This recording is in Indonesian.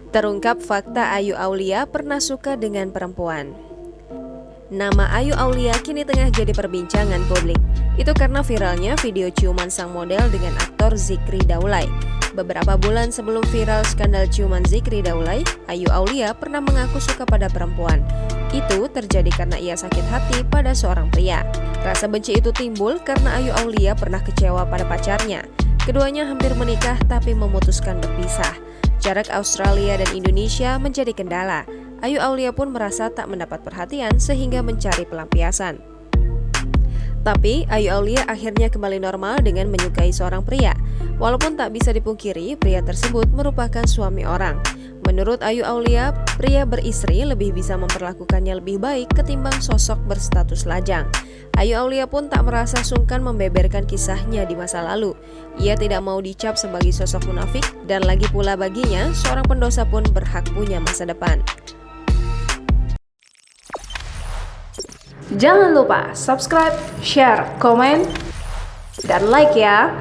Terungkap fakta Ayu Aulia pernah suka dengan perempuan. Nama Ayu Aulia kini tengah jadi perbincangan publik. Itu karena viralnya video ciuman sang model dengan aktor Zikri Daulay. Beberapa bulan sebelum viral skandal ciuman Zikri Daulay, Ayu Aulia pernah mengaku suka pada perempuan. Itu terjadi karena ia sakit hati pada seorang pria. Rasa benci itu timbul karena Ayu Aulia pernah kecewa pada pacarnya. Keduanya hampir menikah tapi memutuskan berpisah. Jarak Australia dan Indonesia menjadi kendala. Ayu Aulia pun merasa tak mendapat perhatian sehingga mencari pelampiasan. Tapi Ayu Aulia akhirnya kembali normal dengan menyukai seorang pria. Walaupun tak bisa dipungkiri, pria tersebut merupakan suami orang. Menurut Ayu Aulia, pria beristri lebih bisa memperlakukannya lebih baik ketimbang sosok berstatus lajang. Ayu Aulia pun tak merasa sungkan membeberkan kisahnya di masa lalu. Ia tidak mau dicap sebagai sosok munafik dan lagi pula baginya, seorang pendosa pun berhak punya masa depan. Jangan lupa subscribe, share, komen, dan like ya!